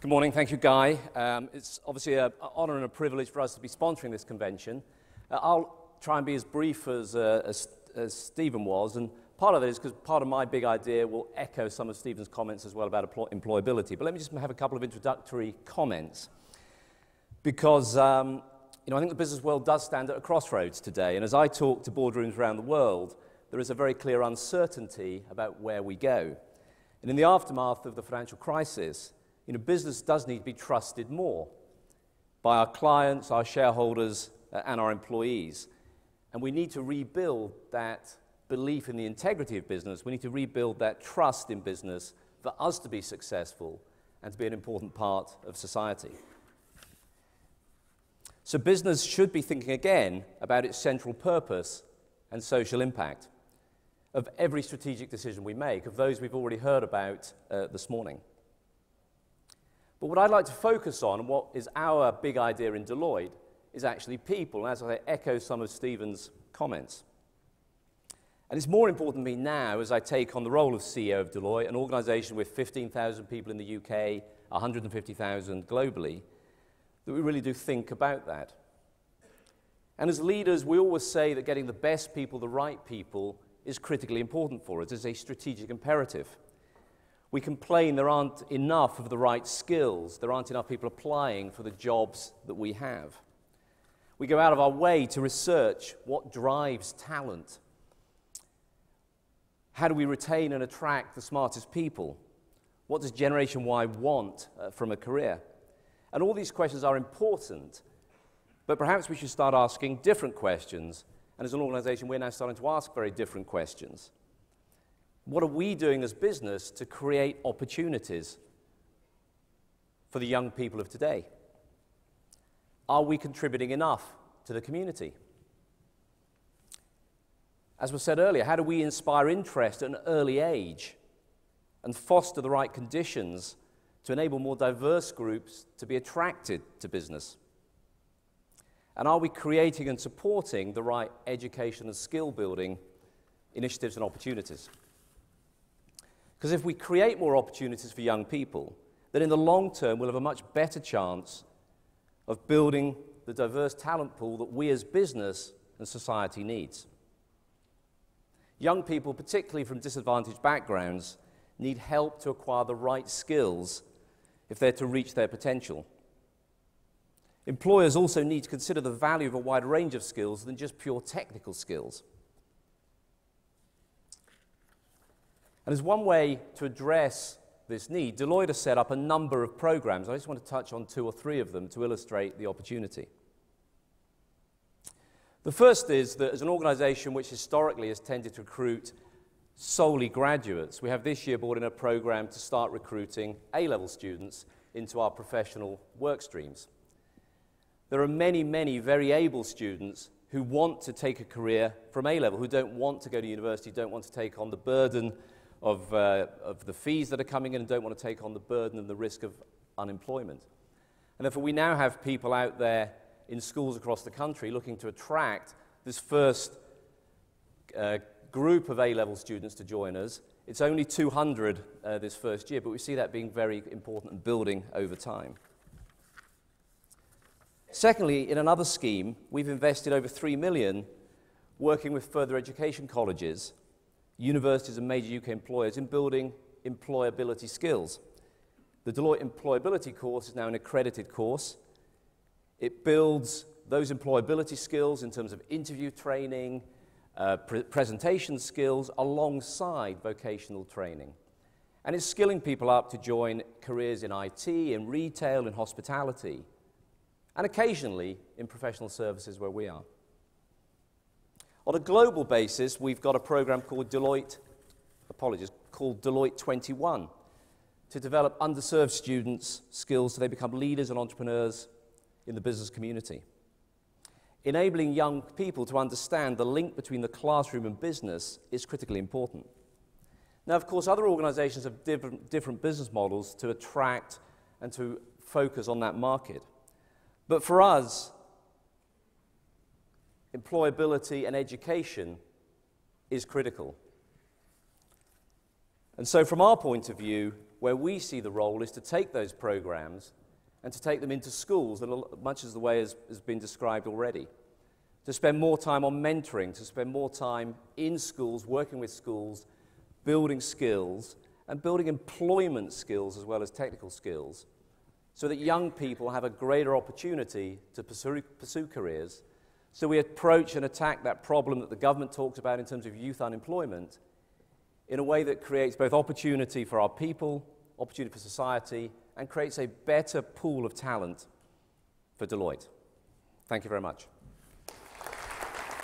Good morning. Thank you, Guy. It's obviously an honor and a privilege for us to be sponsoring this convention. I'll try and be as brief as Stephen was, and part of it is because part of my big idea will echo some of Stephen's comments as well about employability. But let me just have a couple of introductory comments, because I think the business world does stand at a crossroads today, and as I talk to boardrooms around the world, there is a very clear uncertainty about where we go. And in the aftermath of the financial crisis, business does need to be trusted more by our clients, our shareholders, and our employees. And we need to rebuild that belief in the integrity of business. We need to rebuild that trust in business for us to be successful and to be an important part of society. So business should be thinking again about its central purpose and social impact of every strategic decision we make, of those we've already heard about this morning. But what I'd like to focus on, and what is our big idea in Deloitte, is actually people, and as I echo some of Stephen's comments. And it's more important to me now, as I take on the role of CEO of Deloitte, an organization with 15,000 people in the UK, 150,000 globally, that we really do think about that. And as leaders, we always say that getting the best people, the right people, is critically important for us. It's a strategic imperative. We complain there aren't enough of the right skills. There aren't enough people applying for the jobs that we have. We go out of our way to research what drives talent. How do we retain and attract the smartest people? What does Generation Y want from a career? And all these questions are important, but perhaps we should start asking different questions. And as an organization, we're now starting to ask very different questions. What are we doing as business to create opportunities for the young people of today? Are we contributing enough to the community? As was said earlier, how do we inspire interest at an early age and foster the right conditions to enable more diverse groups to be attracted to business? And are we creating and supporting the right education and skill building initiatives and opportunities? Because if we create more opportunities for young people, then in the long term we'll have a much better chance of building the diverse talent pool that we as business and society needs. Young people, particularly from disadvantaged backgrounds, need help to acquire the right skills if they're to reach their potential. Employers also need to consider the value of a wide range of skills than just pure technical skills. And as one way to address this need, Deloitte has set up a number of programs. I just want to touch on 2 or 3 of them to illustrate the opportunity. The first is that as an organization which historically has tended to recruit solely graduates, we have this year brought in a program to start recruiting A-level students into our professional work streams. There are many, many very able students who want to take a career from A-level, who don't want to go to university, don't want to take on the burden of the fees that are coming in, and don't want to take on the burden and the risk of unemployment. And therefore we now have people out there in schools across the country looking to attract this first group of A-level students to join us. It's only 200 this first year, but we see that being very important and building over time. Secondly, in another scheme, we've invested over 3 million working with further education colleges, universities and major UK employers in building employability skills. The Deloitte Employability course is now an accredited course. It builds those employability skills in terms of interview training, presentation skills alongside vocational training. And it's skilling people up to join careers in IT, in retail, in hospitality, and occasionally in professional services where we are. On a global basis, we've got a program called Deloitte 21 to develop underserved students' skills so they become leaders and entrepreneurs in the business community. Enabling young people to understand the link between the classroom and business is critically important. Now, of course, other organizations have different business models to attract and to focus on that market. But for us, employability and education is critical. And so from our point of view, where we see the role is to take those programs and to take them into schools, much as the way has been described already. To spend more time on mentoring, to spend more time in schools, working with schools, building skills, and building employment skills as well as technical skills, so that young people have a greater opportunity to pursue careers. So we approach and attack that problem that the government talks about in terms of youth unemployment in a way that creates both opportunity for our people, opportunity for society, and creates a better pool of talent for Deloitte. Thank you very much.